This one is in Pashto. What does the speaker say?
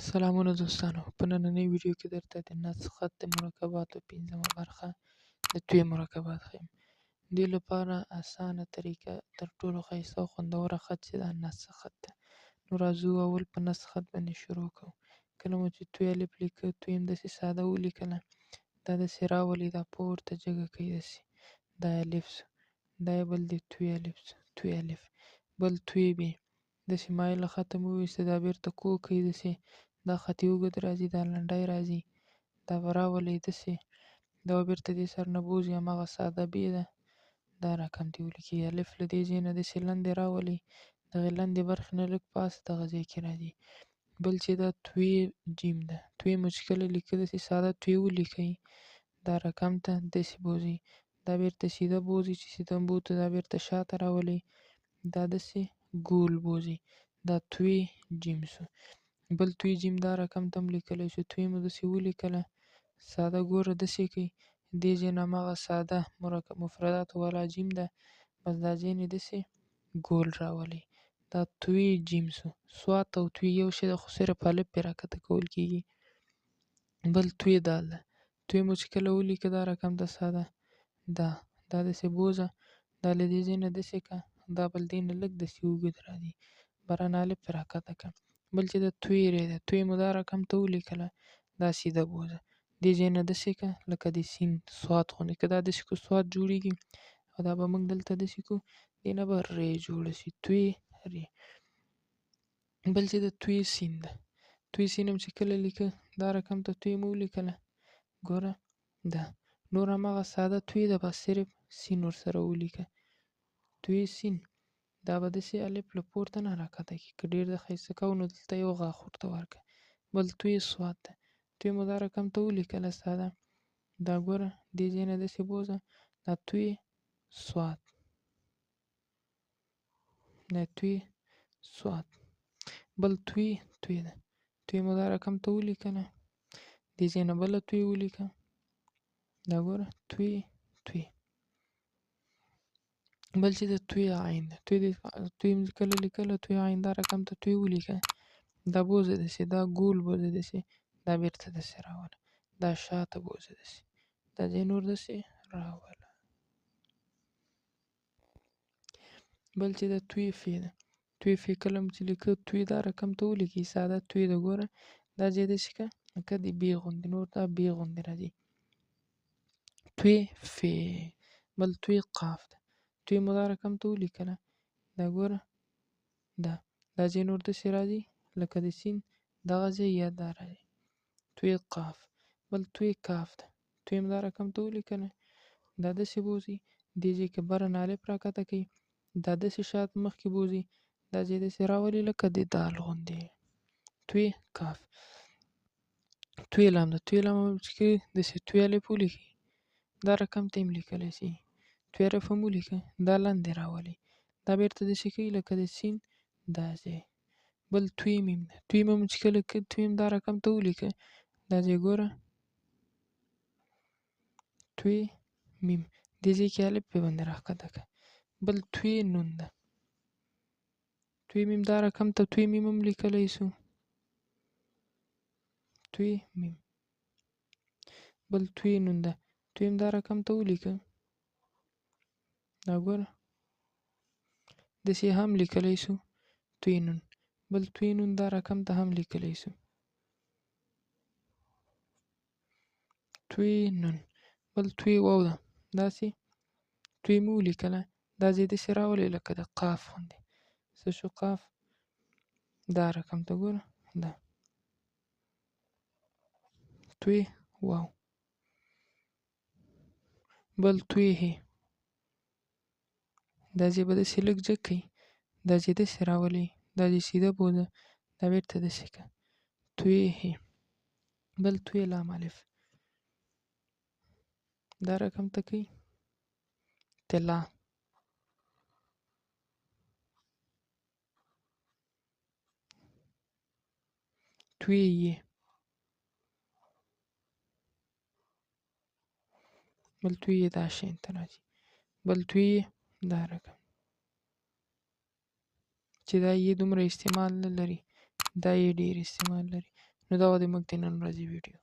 سلامونه دوستانو، په نننۍ ویډیو کې درته د نسخ خط د مرکباتو 5مه برخه د توی مرکبات ښیم. دې لپاره اسانه طریقه تر ټولو ښایسته او خوندوره خط چې دا نسخ خط ده. نو راځو اول په نسخ خط باندې شروع کوو. کله مو چې توی الف لیکه توی هم داسې ساده ولیکله، دا داسې راولي، دا پورته جګه کوي داسې، دا الف سو، دا یې بل دی توی الف سو، توی الف، بل توی بې داسې مایله خطه مو وویسته، دا بیرته کوږ کوي داسې، دا خط یې اوږد راځي، دا لنډی راځي، دا به راولئ داسې، دا به بیرته دې سر نه بوځي، هماغه ساده ب ده، دا رقم دې ولیکئ. الف له دې ځای نه داسې لندې راولئ، دغې لندې برخې نه لږ پاس دغه ځای کې راځي. بل چې دا توی جیم ده، توی مو چې کله لیکه داسې ساده توی ولیکئ، دا رقم ته داسې بوځئ، دا بیرته سیده بوځئ، چې سیده بوته دا بیرته شاته راولئ، دا داسې ګول بوځئ، دا توی جیم سو. بل توی جیم دا رقم ته هم لیکلی شو، توی مو داسې ولیکله، ساده ګوره داسې کئ، دې ځای نه هماغه ساده مفرداتو والا جیم ده، بس دا ځای نه داسې ګول راولئ، دا توی جیم سو. سوات او توی یو شی ده، خو صرف الف پرې راکښته کول کېږي. بل توی دال ده، توی مو چې کله ولیکه دا رقم ته ساده، دا داسې بوځه، دا له دې ځای نه داسې که، دا بل دې نه لږ داسې اوږد راځي، بره نه الف پرې راکښته کړه. بل چې دا توی ری ده، توی مو دا رقم ته ولیکله، دا سیده بوځه، دې ځای نه داسې که لکه د سین سوات غوندې، که دا داسې کړو سوات جوړېږي، او دا به موږ دلته داسې کړو، دې نه به ری جوړه شي، توی ری. بل چې د توی سین ده، توی سین هم چې کله لیکه دا رقم ته توی مو ولیکله، ګوره دا نور هماغه ساده توی ده، بس صرف سین ورسره ولیکه، توی سین. دا به داسې الف له پورته نه راکښته کړي، که ډېر د ښایسته کوو نو دلته یو غاښ ورته ورکړه. بل توی سوات ده، توی مو دا رقم ته ولیکله ساده، دا ګوره دې ځای نه داسې بوځه، دا توی سوات، دا توی سوات. بل توی توی ده، توی مو دا رقم ته ولیکله، دې ځای نه بله توی ولیکه، دا ګوره توی توی. بل چې د توی عین ده، توی مو کله لیکله توی عین دا رقم ته توی ولیکه، دا بوځه داسې، دا ګول بوځه داسې، دا بیرته داسې راوله، دا شاته بوځه داسې، دا ځای نور داسې راوله. بل چې د توی فی ده، توی فی کله مو چې لیکه توی دا رقم ته ولیکئ، ساده توی ده، ګوره دا ځای داسې که لکه د بې غوندې، نور دا بې غوندې راځي، توی فی. بل توی قاف ده، توی مو دا رقم ته ولیکله، دا ګوره دا ځای نور داسې راځي لکه د سین دغه ځای یا دا راځي، توی قاف. بل توی کاف ده، توی مو دا رقم ته ولیکله، دا داسې بوځئ، دې ځای کې بره نه الف راکښته کئ، دا داسې شاته مخکې بوځئ، دا ځای داسې راولئ لکه د دال غوندې، توی کاف. توی لام ده، توی لام هم چې کوئ داسې توی الف ولیکئ، دا رقم ته هم لیکلی شي، توی الف هم ولیکه، دا لاندې راولئ، دا بیرته داسې کئ لکه د سین دا ځای. بل توی میم ده، توی میم چې کله توی میم دا رقم ته ولیکه، دا ځای ګوره توی میم، دې ځای کې الف پې باندې راکښته کړه. بل توی نون ده، توی میم دا رقم ته توی میم هم لیکلی سو، توی میم. بل توی نون ده، توی میم دا رقم ته ولیکه، دا ګوره داسې هم لیکلی سو، توی نون. بل توی نون دا رقم ته هم لیکلی سو، توی نون. بل توی واو ده، داسې توی مو ولیکله، دا ځای داسې راولئ لکه د قاف غوندې، څه شو قاف، دا رقم ته ګوره، دا توی واو. بل توی هی، دا ځای به داسې لږ جګ کئ، دا ځای داسې راولئ، دا ځای سیده بوځه، دا بیرته داسې که، توی هی. بل توی لام الف، دا رقم ته کئ طلا. توی ی، بل توی دا شین ته راځي، بل توی دا رقم چې دا یې دومره استعمال نه لري، دا یې ډېر استعمال لري، نو دا وه د موږ د نن ورځې ویډیو.